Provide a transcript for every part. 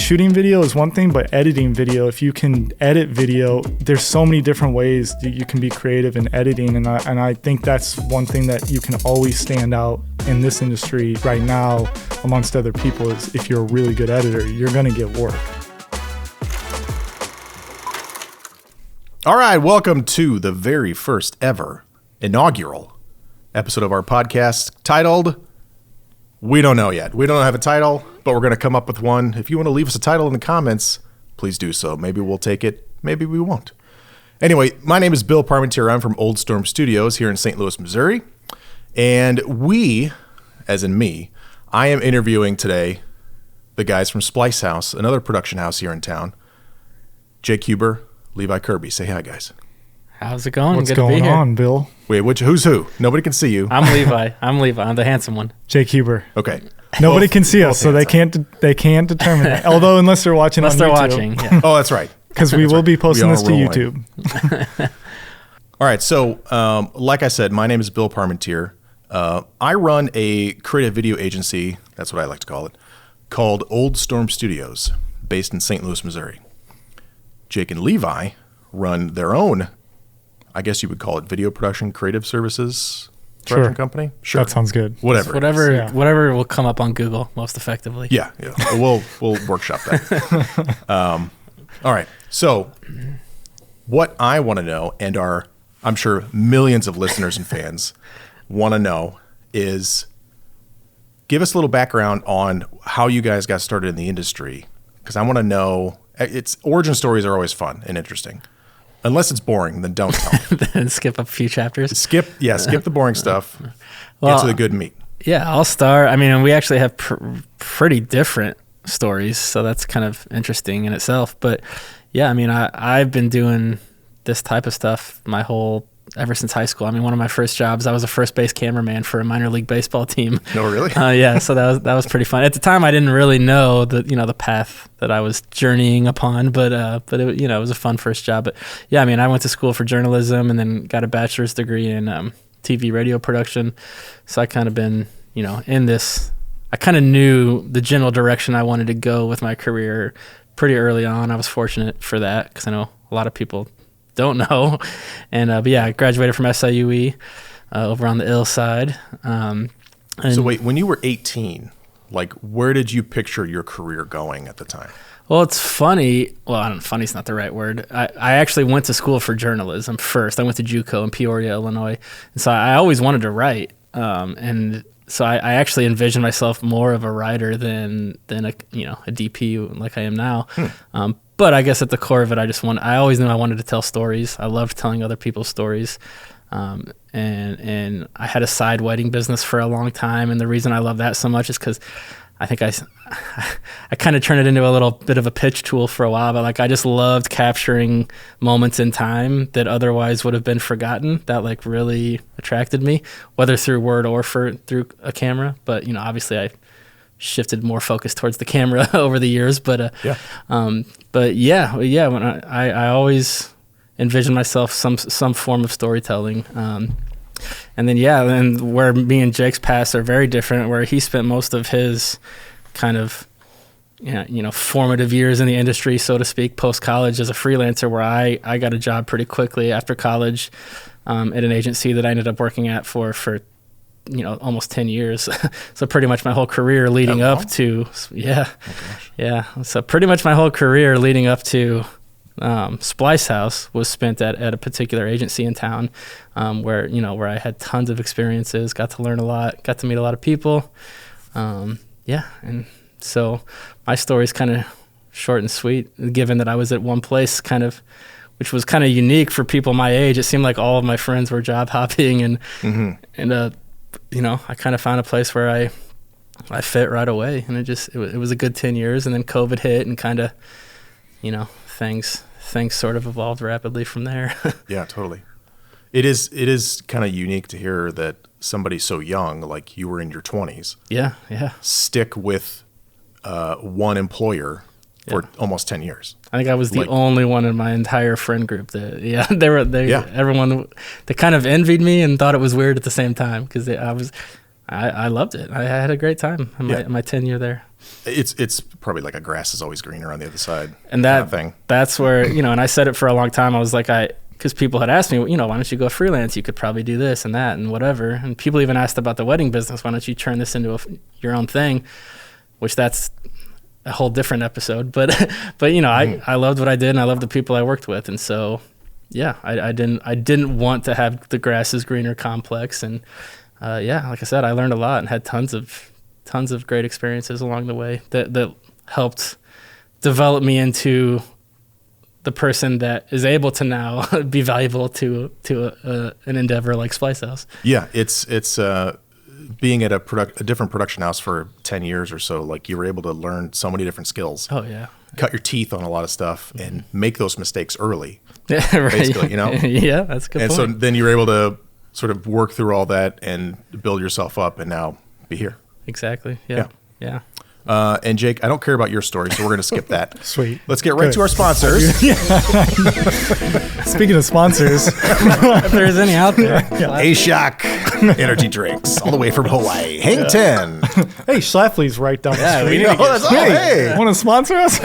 shooting video is one thing, but editing video, if you can edit video, there's so many different ways that you can be creative in editing. And I think that's one thing that you can always stand out in this industry right now amongst other people is if you're a really good editor, you're going to get work. All right, welcome to the very first ever inaugural episode of our podcast titled, We Don't Know Yet. We don't have a title, but we're going to come up with one. If you want to leave us a title in the comments, please do so. Maybe we'll take it, maybe we won't. Anyway, my name is Bill Parmentier. I'm from Oldstorm Studios here in St. Louis, Missouri. And we, as in me, I am interviewing today the guys from SPLYCEHOUSE, another production house here in town. Jake Huber, Levi Kirby. Say hi, guys. How's it going? What's Good going to be here. on, Bill? Wait, who's who? Nobody can see you. I'm Levi. I'm the handsome one. Jake Huber. Okay. Nobody can see us, so they can't determine that. Although unless they're watching on YouTube. watching. Yeah. Oh, that's right. Because we will be posting this to rolling. YouTube. All right. So, like I said, my name is Bill Parmentier. I run a creative video agency, that's what I like to call it, called Oldstorm Studios, based in St. Louis, Missouri. Jake and Levi run their own, I guess you would call it video production, creative services production company. Sure. That sounds good. Whatever will come up on Google most effectively. Yeah. We'll workshop that. All right. So what I want to know, and I'm sure millions of listeners and fans want to know, is give us a little background on how you guys got started in the industry. Because I want to know, origin stories are always fun and interesting. Unless it's boring, then don't tell me. Then skip a few chapters. Skip the boring stuff. Get to the good meat. Yeah, I'll start. I mean, and we actually have pretty different stories, so that's kind of interesting in itself. But yeah, I mean, I've been doing this type of stuff ever since high school. I mean, one of my first jobs, I was a first base cameraman for a minor league baseball team. No, really? Yeah, so that was pretty fun. At the time, I didn't really know the path that I was journeying upon, but it, it was a fun first job. But yeah, I mean, I went to school for journalism and then got a bachelor's degree in TV radio production. So I kind of been, in this. I kind of knew the general direction I wanted to go with my career pretty early on. I was fortunate for that because I know a lot of people don't know. And but yeah, I graduated from SIUE over on the ill side. So wait, when you were 18, like where did you picture your career going at the time? Well, it's funny. Well, funny's not the right word. I actually went to school for journalism first. I went to JUCO in Peoria, Illinois. And so I always wanted to write. And so I actually envisioned myself more of a writer than a DP like I am now. But I guess at the core of it, I always knew I wanted to tell stories. I loved telling other people's stories. And I had a side wedding business for a long time. And the reason I love that so much is because I think I kind of turned it into a little bit of a pitch tool for a while, but I just loved capturing moments in time that otherwise would have been forgotten that really attracted me, whether through word or through a camera. But, obviously I shifted more focus towards the camera over the years, but when I always envisioned myself some form of storytelling. And then where me and Jake's paths are very different, where he spent most of his kind of formative years in the industry, so to speak, post-college as a freelancer, where I got a job pretty quickly after college at an agency that I ended up working at for almost 10 years. So pretty much my whole career leading up to, So pretty much my whole career leading up to SPLYCEHOUSE was spent at a particular agency in town, where I had tons of experiences, got to learn a lot, got to meet a lot of people. And so my story's kind of short and sweet, given that I was at one place which was kind of unique for people my age. It seemed like all of my friends were job hopping and I kind of found a place where I fit right away, and it was a good 10 years, and then COVID hit and kind of, things sort of evolved rapidly from there. Yeah, totally. It is kind of unique to hear that somebody so young, like you were in your 20s, stick with one employer for almost 10 years. I think I was the only one in my entire friend group that, everyone, they kind of envied me and thought it was weird at the same time, because I I loved it. I had a great time in my tenure there. It's probably like a grass is always greener on the other side. And that's where, and I said it for a long time. I was like, because people had asked me, why don't you go freelance? You could probably do this and that and whatever. And people even asked about the wedding business. Why don't you turn this into your own thing? Which that's a whole different episode. But I loved what I did, and I loved the people I worked with. And so, yeah, I didn't want to have the grass is greener complex. And like I said, I learned a lot and had tons of great experiences along the way that helped develop me into the person that is able to now be valuable to an endeavor like SPLYCEHOUSE. Yeah, it's being at a different production house for 10 years or so, like you were able to learn so many different skills. Oh yeah. Cut your teeth on a lot of stuff and make those mistakes early. Yeah, right. Basically, Yeah, that's a good point. And so then you're able to sort of work through all that and build yourself up and now be here. Exactly. Yeah. And Jake, I don't care about your story, so we're going to skip that. Sweet. Let's get right to our sponsors. Speaking of sponsors, if there's any out there. A-Shock energy drinks, all the way from Hawaii. Hang 10. Hey, Schlafly's right down the street. We need to get hey, Want to sponsor us?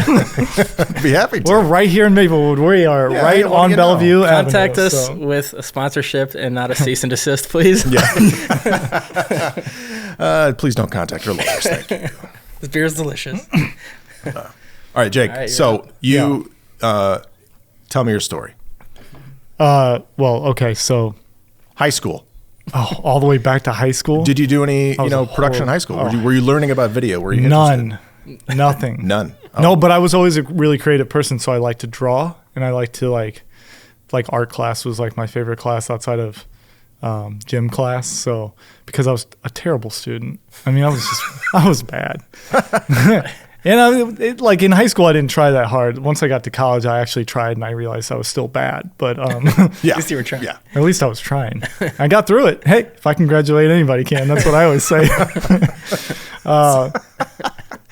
be happy to. We're right here in Maplewood. We are right what on do you know? Bellevue Contact Avenue, us so. with a sponsorship and not a cease and desist, please. Please don't contact your lawyers. Thank you. This beer is delicious. All right, Jake. All right, so you tell me your story. Well, okay, so High school. all the way back to high school. Did you do any, was production in high school? Were you learning about video? Were you None. interested? Nothing. None. Oh. No, but I was always a really creative person, so I like to draw, and I like to like art class was like my favorite class outside of gym class. So because I was a terrible student, I mean, I was bad. And like in high school, I didn't try that hard. Once I got to college, I actually tried, and I realized I was still bad. But Yeah. At least you were trying. Yeah. at least I was trying. I got through it. Hey, if I can graduate, anybody can. That's what I always say.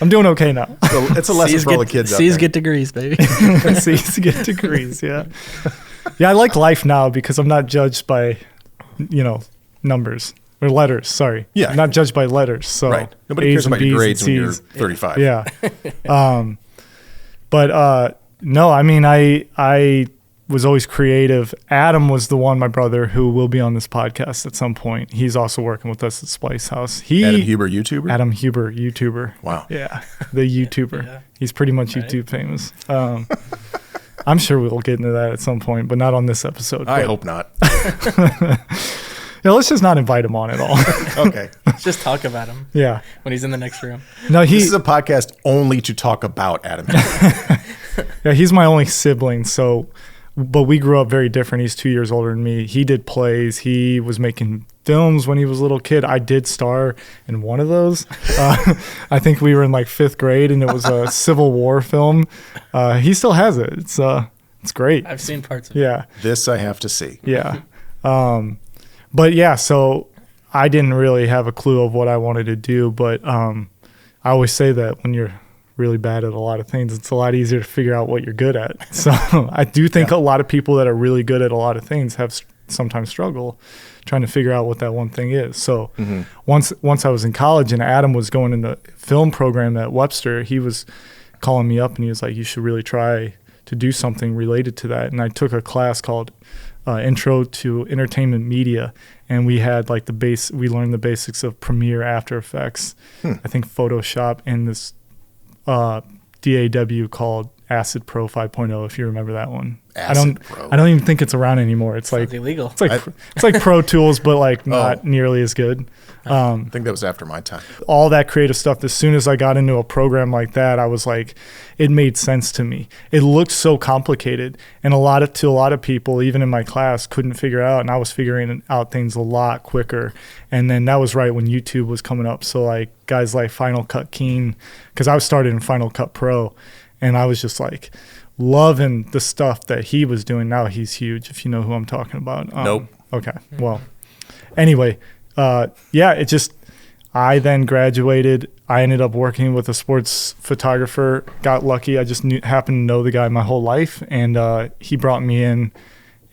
I'm doing okay now. So it's a lesson for all the kids out there. C's get degrees, baby. C's get degrees, yeah. Yeah, I like life now because I'm not judged by, numbers. Or letters, sorry. Yeah. I'm not judged by letters. So Right. Nobody A's cares and about your B's grades and when you're C's. 35. Yeah. No, I mean, I was always creative. Adam was the one, my brother, who will be on this podcast at some point. He's also working with us at SPLYCEHOUSE. Adam Huber, YouTuber? Adam Huber, YouTuber. Wow. Yeah, the YouTuber. Yeah. He's pretty much Right. YouTube famous. I'm sure we'll get into that at some point, but not on this episode. I But, hope not. yeah, let's just not invite him on at all. Okay. Just talk about him Yeah. when he's in the next room. No, This is a podcast only to talk about Adam. yeah, he's my only sibling. So, but we grew up very different. He's 2 years older than me. He did plays. He was making films when he was a little kid. I did star in one of those. I think we were in like 5th grade, and it was a Civil War film. He still has it. It's great. I've seen parts of it. Yeah. This I have to see. Yeah. But yeah, so I didn't really have a clue of what I wanted to do, but I always say that when you're really bad at a lot of things, it's a lot easier to figure out what you're good at. So I do think a lot of people that are really good at a lot of things have sometimes struggle trying to figure out what that one thing is. So once I was in college and Adam was going in the film program at Webster, he was calling me up and he was like, you should really try to do something related to that. And I took a class called Intro to Entertainment Media, and we had like we learned the basics of Premiere, After Effects, I think Photoshop, and this DAW called Acid Pro 5.0, if you remember that one. Acid Pro. I don't even think it's around anymore. It's like Sounds illegal. it's like Pro Tools, but like not nearly as good. I think that was after my time. All that creative stuff, as soon as I got into a program like that, I was like, it made sense to me. It looked so complicated, and a lot of people, even in my class, couldn't figure it out, and I was figuring out things a lot quicker. And then that was right when YouTube was coming up. So like guys like Final Cut Keen, because I was started in Final Cut Pro, and I was just like loving the stuff that he was doing. Now he's huge, if you know who I'm talking about. Nope. Okay. Well, anyway, I then graduated. I ended up working with a sports photographer. Got lucky. I just happened to know the guy my whole life, and he brought me in.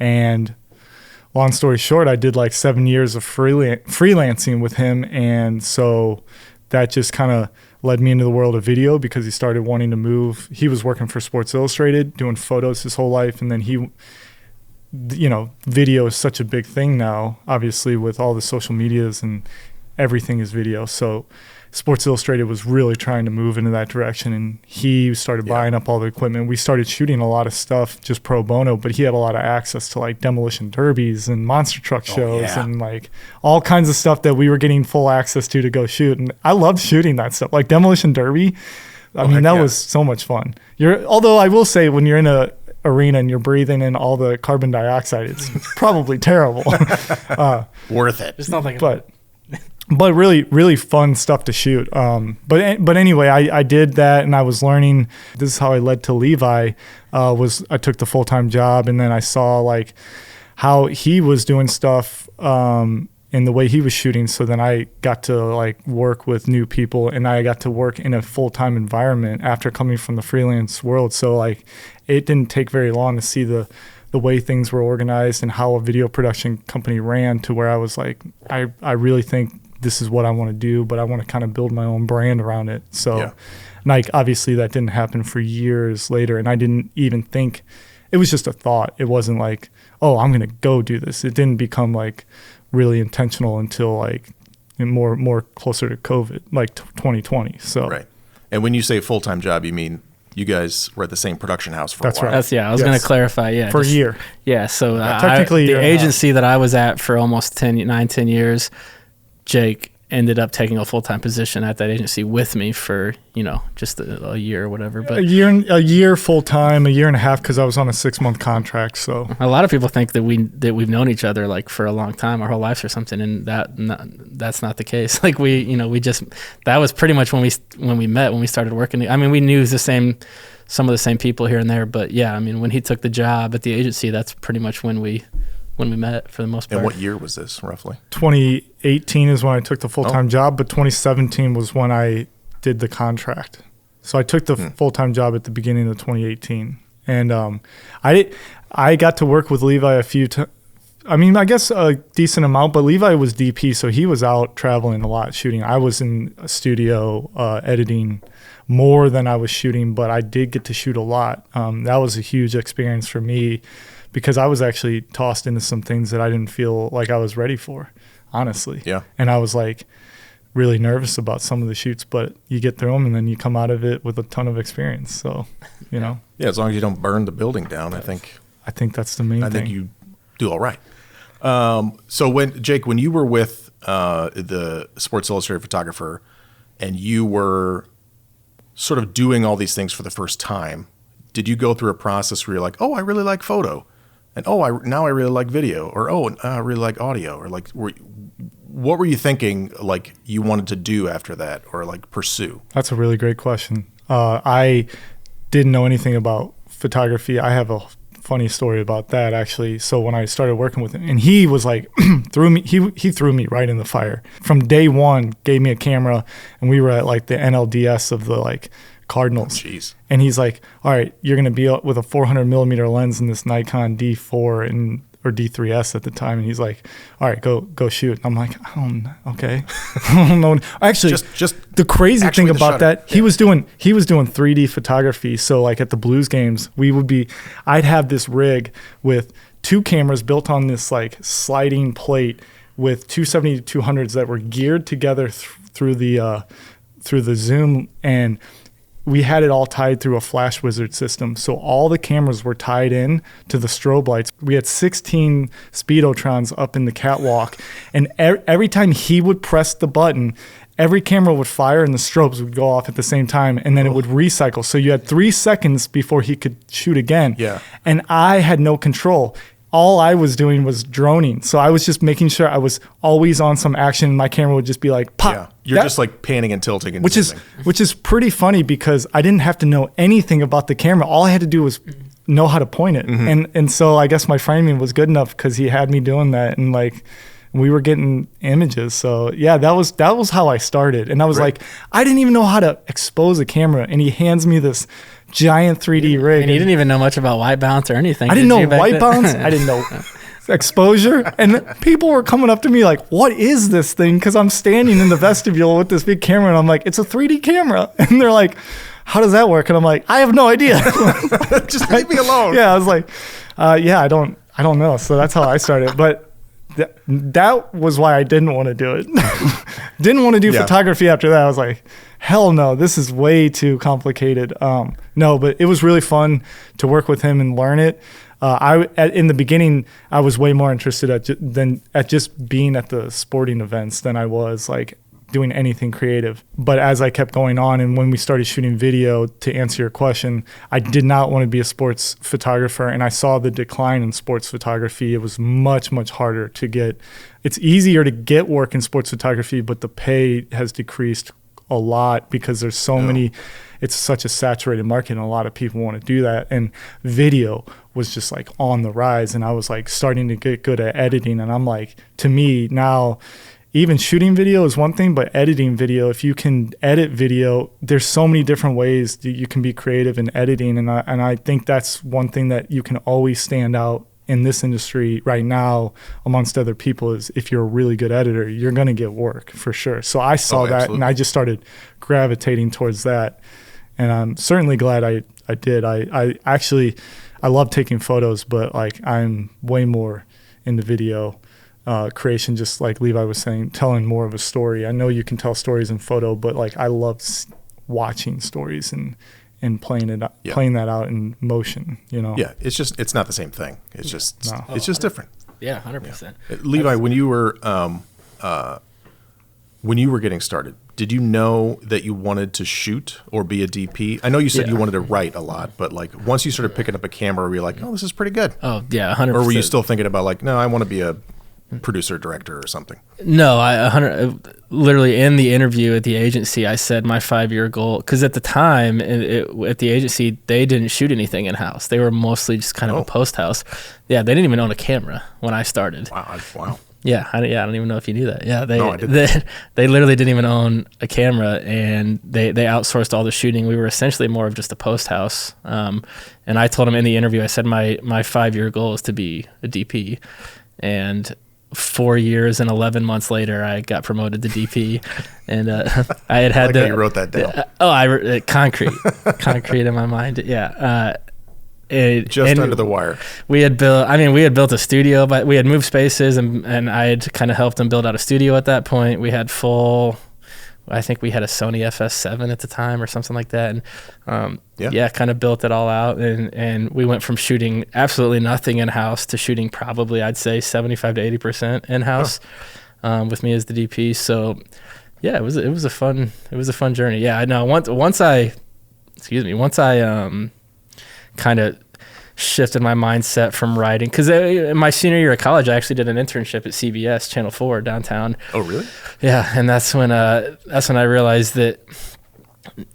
And long story short, I did like 7 years of freelancing with him. And so that just kind of led me into the world of video because he started wanting to move. He was working for Sports Illustrated, doing photos his whole life. And then video is such a big thing now, obviously, with all the social medias and everything is video. So Sports Illustrated was really trying to move into that direction, and he started buying up all the equipment. We started shooting a lot of stuff just pro bono, but he had a lot of access to like demolition derbies and monster truck shows and like all kinds of stuff that we were getting full access to go shoot. And I loved shooting that stuff, like demolition derby. I mean, that was so much fun. Although I will say, when you're in a arena and you're breathing in all the carbon dioxide, it's probably terrible. Worth it. Just not like but really, really fun stuff to shoot. But anyway, I did that, and I was learning. This is how I led to Levi. I took the full-time job, and then I saw like how he was doing stuff and the way he was shooting. So then I got to like work with new people, and I got to work in a full-time environment after coming from the freelance world. So like it didn't take very long to see the way things were organized and how a video production company ran, to where I was like, I really think this is what I want to do, but I want to kind of build my own brand around it. So like, obviously that didn't happen for years later. And I didn't even think, it was just a thought. It wasn't like, oh, I'm going to go do this. It didn't become like really intentional until like more closer to COVID, like 2020. So, right. And when you say full-time job, you mean you guys were at the same production house for a while? Right. I was going to clarify. For a year. Yeah. So technically the agency that I was at for almost 10 years, Jake ended up taking a full-time position at that agency with me for, just a year or whatever. But a year full-time, a year and a half, because I was on a 6-month contract. So a lot of people think that we've known each other like for a long time, our whole lives or something, and that's not the case. Like that was pretty much when we met, when we started working. I mean, we knew some of the same people here and there, but yeah, I mean, when he took the job at the agency, that's pretty much when we met for the most part. And what year was this, roughly? 2018 is when I took the full-time job, but 2017 was when I did the contract. So I took the full-time job at the beginning of 2018. And I got to work with Levi a few times. I mean, I guess a decent amount, but Levi was DP, so he was out traveling a lot shooting. I was in a studio editing more than I was shooting, but I did get to shoot a lot. That was a huge experience for me, because I was actually tossed into some things that I didn't feel like I was ready for, honestly. Yeah. And I was like really nervous about some of the shoots, but you get through them and then you come out of it with a ton of experience. So, Yeah, as long as you don't burn the building down, I think that's the main thing. I think you do all right. So when you were with the Sports Illustrated photographer and you were sort of doing all these things for the first time, did you go through a process where you're like, oh, I really like photo, and now I really like video, or I really like audio, or like what were you thinking like you wanted to do after that, or like pursue? That's a really great question. I didn't know anything about photography. I have a funny story about that, actually. So when I started working with him, and he was like he threw me right in the fire from day one, gave me a camera, and we were at like the NLDS of the like Cardinals. Jeez. And he's like, all right, you're going to be with a 400 millimeter lens in this Nikon D4 or D3S at the time. And he's like, all right, go shoot. And I'm like, okay. I don't know. Actually, just the crazy thing about that, he was doing 3D photography. So like at the Blues games, I'd have this rig with 2 cameras built on this like sliding plate with 270-200s that were geared together through the zoom, and we had it all tied through a Flash Wizard system. So all the cameras were tied in to the strobe lights. We had 16 Speedotrons up in the catwalk. And every time he would press the button, every camera would fire and the strobes would go off at the same time. And then it would recycle. So you had 3 seconds before he could shoot again. Yeah. And I had no control. All I was doing was droning. So I was just making sure I was always on some action. My camera would just be like, pop. Yeah. You're just like panning and tilting and zooming. Which is pretty funny, because I didn't have to know anything about the camera. All I had to do was know how to point it. Mm-hmm. And so I guess my framing was good enough, because he had me doing that, and like we were getting images. So yeah, that was how I started. And I was like, I didn't even know how to expose a camera. And he hands me this giant 3D rig. And you didn't even know much about white balance or anything. I didn't know white balance. I didn't know exposure. And people were coming up to me like, what is this thing? Because I'm standing in the vestibule with this big camera, and I'm like, it's a 3D camera. And they're like, how does that work? And I'm like, I have no idea. Just leave me alone. Yeah, I was like, yeah, I don't know. So that's how I started. But that was why I didn't want to do it. Didn't want to do photography after that. I was like, hell no, this is way too complicated. No, but it was really fun to work with him and learn it. In the beginning, I was way more interested at just being at the sporting events than I was like doing anything creative. But as I kept going on, and when we started shooting video, to answer your question, I did not want to be a sports photographer, and I saw the decline in sports photography. It was much, much harder to get. It's easier to get work in sports photography, but the pay has decreased a lot because there's so many. It's such a saturated market, and a lot of people want to do that. And video was just like on the rise, and I was like starting to get good at editing. And I'm like, to me now, even shooting video is one thing, but editing video, if you can edit video, there's so many different ways that you can be creative in editing. And I think that's one thing that you can always stand out in this industry right now amongst other people, is if you're a really good editor, you're going to get work for sure. So I saw that, and I just started gravitating towards that. And I'm certainly glad I did. I actually love taking photos, but like I'm way more into video creation, just like Levi was saying, telling more of a story. I know you can tell stories in photo, but like I love watching stories and playing that out in motion, you know? Yeah, it's not the same thing. It's just different. Yeah, 100%. Levi, when you were getting started, did you know that you wanted to shoot or be a DP? I know you said you wanted to write a lot, but like once you started picking up a camera, were you like, oh, this is pretty good? Oh, yeah, 100%. Or were you still thinking about like, no, I want to be a producer, director, or something? No, literally in the interview at the agency, I said my 5-year goal, because at the time at the agency, they didn't shoot anything in-house. They were mostly just kind of a post house. Yeah, they didn't even own a camera when I started. Wow. Yeah, I don't even know if you knew that. Yeah, I didn't. They literally didn't even own a camera, and they outsourced all the shooting. We were essentially more of just a post house. And I told them in the interview, I said my 5-year goal is to be a DP, and 4 years and 11 months later, I got promoted to DP, and I had like how you wrote that down. Concrete in my mind. Yeah. Under the wire. We had built a studio, but we had moved spaces, and I had kind of helped them build out a studio at that point. We had I think we had a Sony FS7 at the time or something like that. And kind of built it all out. And we went from shooting absolutely nothing in-house to shooting probably, I'd say, 75 to 80% in-house with me as the DP. So yeah, it was a fun journey. Yeah, I know. Once I kind of shifted my mindset from writing, because in my senior year of college, I actually did an internship at CBS Channel 4 downtown. Oh, really? Yeah, and that's when I realized that,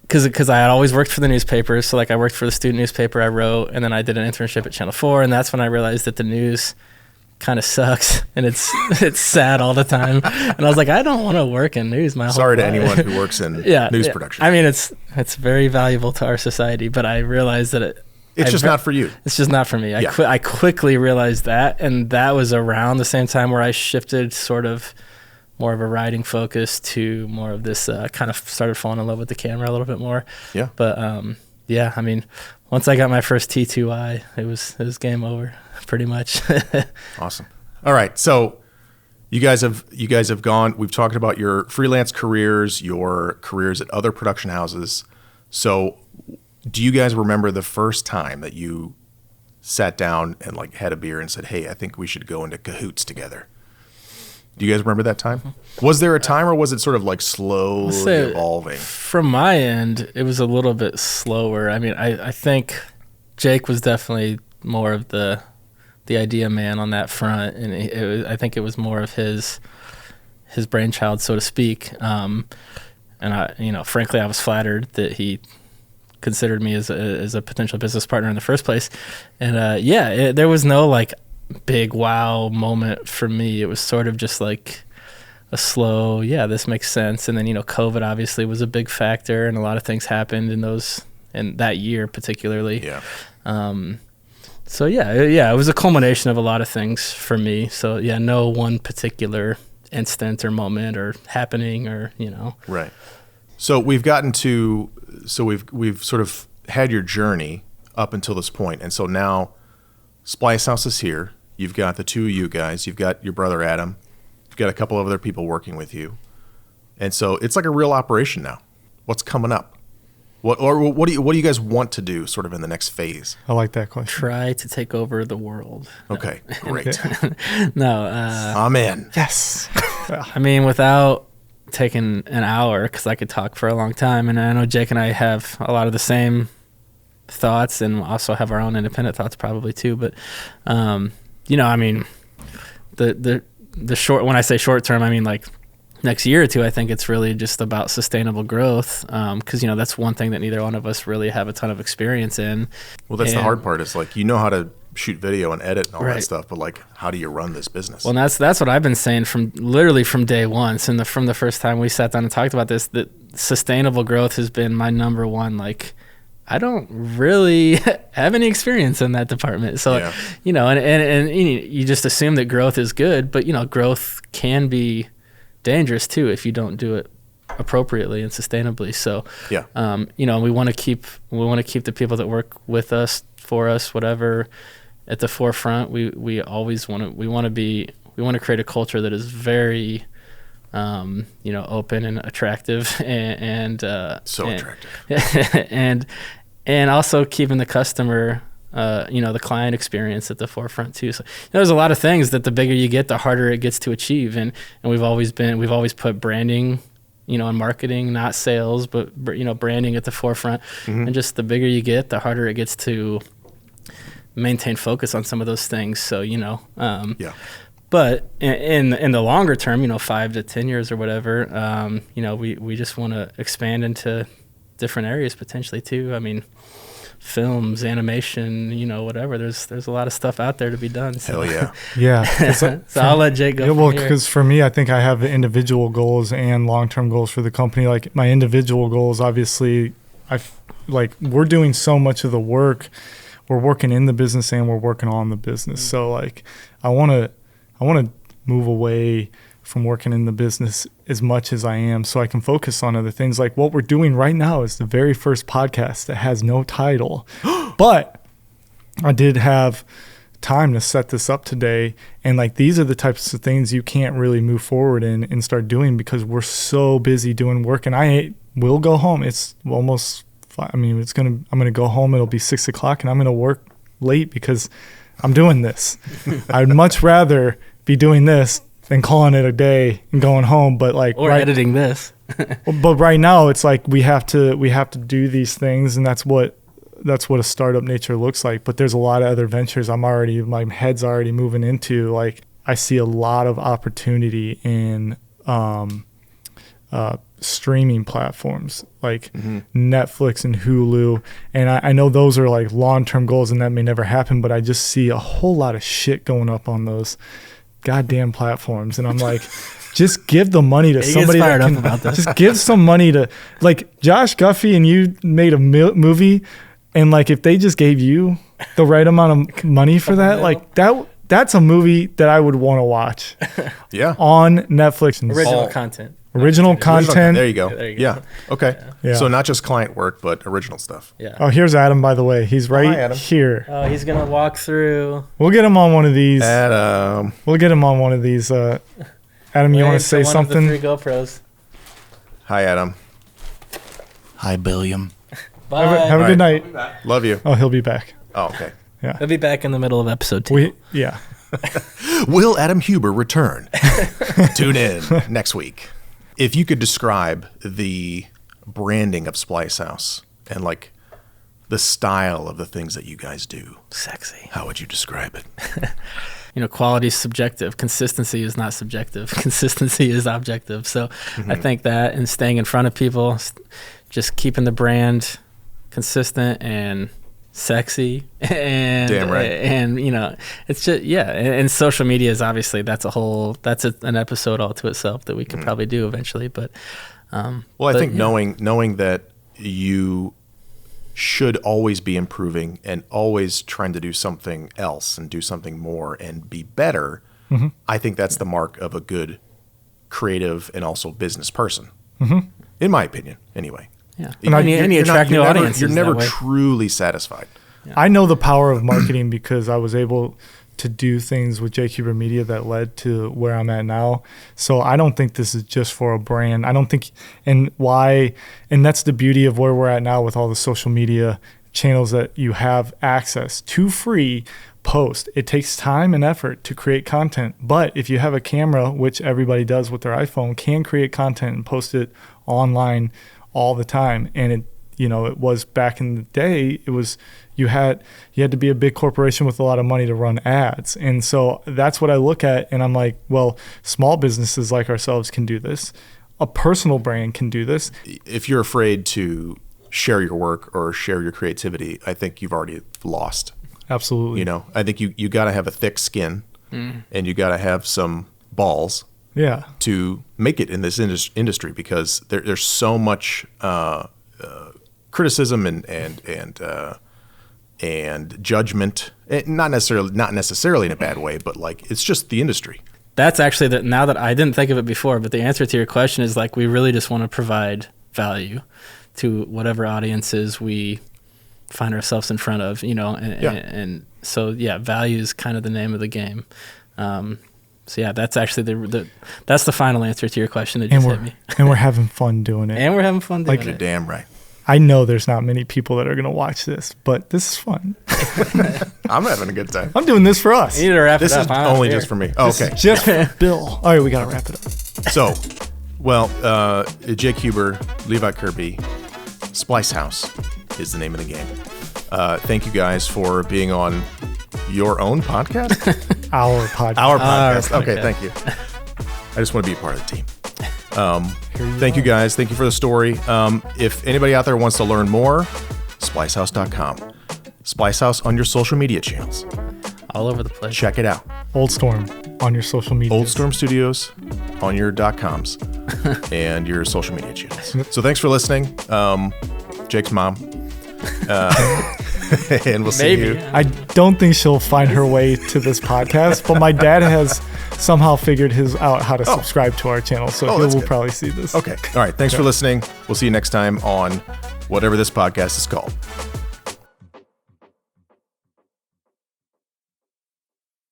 because I had always worked for the newspapers, so like I worked for the student newspaper I wrote, and then I did an internship at Channel 4, and that's when I realized that the news kind of sucks and it's sad all the time, and I was like, I don't want to work in news my whole life. Sorry to anyone who works in news production. I mean, it's very valuable to our society, but I realized that it's just not for you. It's just not for me. I quickly realized that, and that was around the same time where I shifted sort of more of a writing focus to more of this kind of started falling in love with the camera a little bit more. Yeah. But I mean, once I got my first T2i, it was game over pretty much. Awesome. All right. So you guys have gone, we've talked about your freelance careers, your careers at other production houses. So do you guys remember the first time that you sat down and like had a beer and said, hey, I think we should go into cahoots together? Do you guys remember that time? Was there a time, or was it sort of like slowly evolving? From my end, it was a little bit slower. I mean, I think Jake was definitely more of the idea man on that front, and I think it was more of his brainchild, so to speak. And frankly, I was flattered that he considered me as a potential business partner in the first place. And there was no like big wow moment for me. It was sort of just like a slow, this makes sense. And then, COVID obviously was a big factor, and a lot of things happened in that year particularly. Yeah. So it was a culmination of a lot of things for me. So yeah, no one particular instant or moment or happening or, Right. So we've sort of had your journey up until this point. And so now SPLYCEHOUSE is here. You've got the two of you guys. You've got your brother Adam. You've got a couple of other people working with you. And so it's like a real operation now. What's coming up? What do you guys want to do sort of in the next phase? I like that question. Try to take over the world. Okay, great. No. Amen. Yes. I mean, without taking an hour, because I could talk for a long time, and I know Jake and I have a lot of the same thoughts and also have our own independent thoughts probably too. But, I mean, the short, when I say short term, I mean like next year or two, I think it's really just about sustainable growth. Cause that's one thing that neither one of us really have a ton of experience in. Well, that's the hard part is like, how to shoot video and edit and all that stuff, but like, how do you run this business? Well, that's what I've been saying from day one. So from the first time we sat down and talked about this, that sustainable growth has been my number one. Like, I don't really have any experience in that department. So, and you just assume that growth is good, but growth can be dangerous too if you don't do it appropriately and sustainably. So we want to keep the people that work with us, for us, whatever, at the forefront. We always want to create a culture that is very open and attractive and attractive and also keeping the customer the client experience at the forefront too. So there's a lot of things that the bigger you get, the harder it gets to achieve. And we've always put branding, and marketing, not sales, but branding at the forefront. Mm-hmm. And just the bigger you get, the harder it gets to maintain focus on some of those things. So, but in the longer term, 5 to 10 years or whatever, we just want to expand into different areas potentially too. I mean, films, animation, whatever. There's a lot of stuff out there to be done. So. Hell yeah. Yeah. So I'll let Jake go. Yeah, well, because for me, I think I have individual goals and long-term goals for the company. Like my individual goals, obviously, we're doing so much of the work. We're working in the business and we're working on the business. Mm-hmm. So like, I want to move away from working in the business as much as I am so I can focus on other things. Like what we're doing right now is the very first podcast that has no title. But I did have time to set this up today. And like these are the types of things you can't really move forward in and start doing because we're so busy doing work. And I will go home. It's almost, I'm going to go home. It'll be 6 o'clock and I'm going to work late because I'm doing this. I'd much rather be doing this than calling it a day and going home, but like editing this. But right now it's like we have to do these things, and that's what a startup nature looks like. But there's a lot of other ventures my head's already moving into. Like I see a lot of opportunity in streaming platforms like Netflix and Hulu, and I know those are like long-term goals and that may never happen, but I just see a whole lot of shit going up on those goddamn platforms, and I'm like, just give the money to somebody that can, just give some money to, like, Josh Guffey and you made a movie, and like if they just gave you the right amount of money for that, like that's a movie that I would want to watch. Yeah, on Netflix. Original content. There you go. Yeah. Okay. Yeah. So not just client work, but original stuff. Yeah. Oh, here's Adam, by the way. He's right here. Oh, he's going to walk through. We'll get him on one of these. Adam. We'll get him on one of these. Adam, you want to say something? One of the 3 GoPros. Hi, Adam. Hi, Billiam. Bye. Have a good night. Love you. Oh, he'll be back. Oh, okay. Yeah. He'll be back in the middle of episode 2. Yeah. Will Adam Huber return? Tune in next week. If you could describe the branding of SPLYCEHOUSE and like the style of the things that you guys do, sexy, how would you describe it? Quality is subjective. Consistency is not subjective. Consistency is objective. So I think that, and staying in front of people, just keeping the brand consistent and sexy, and damn right. And it's just and social media is obviously an episode all to itself that we could probably do eventually. But I think knowing that you should always be improving and always trying to do something else and do something more and be better. I think that's the mark of a good creative and also business person, in my opinion, anyway. Yeah. And you attract new audiences. You're never that way. truly satisfied. I know the power of marketing because I was able to do things with JCuber Media that led to where I'm at now. So I don't think this is just for a brand. I don't think, and that's the beauty of where we're at now with all the social media channels that you have access to free post. It takes time and effort to create content. But if you have a camera, which everybody does with their iPhone, can create content and post it online all the time. And it was back in the day, it was, you had to be a big corporation with a lot of money to run ads. And so that's what I look at, and I'm like, well, small businesses like ourselves can do this. A personal brand can do this. If you're afraid to share your work or share your creativity, I think you've already lost. Absolutely. I think you got to have a thick skin and you got to have some balls to make it in this industry, because there's so much criticism and judgment, not necessarily in a bad way, but like it's just the industry. That's actually now that I didn't think of it before, but the answer to your question is like we really just want to provide value to whatever audiences we find ourselves in front of, and so value is kind of the name of the game. That's actually that's the final answer to your question that just hit me. And we're having fun doing it. You're damn right. I know there's not many people that are going to watch this, but this is fun. I'm having a good time. I'm doing this for us. You need to wrap this it up. This is only just for me. Oh, okay. Just for Bill. All right, we got to wrap it up. So, Jake Huber, Levi Kirby, Splice House is the name of the game. Thank you guys for being on your own podcast? Our podcast. Our podcast. Okay, thank you. I just want to be a part of the team. Thank you guys. Thank you for the story. If anybody out there wants to learn more, SPLYCEHOUSE.com. Splicehouse on your social media channels. All over the place. Check it out. Oldstorm on your social media. Oldstorm Studios on your .coms and your social media channels. So thanks for listening. Jake's mom. And we'll see you. I don't think she'll find her way to this podcast, but my dad has somehow figured out how to subscribe to our channel, so he will probably see this. Okay. All right. Thanks for listening. We'll see you next time on whatever this podcast is called.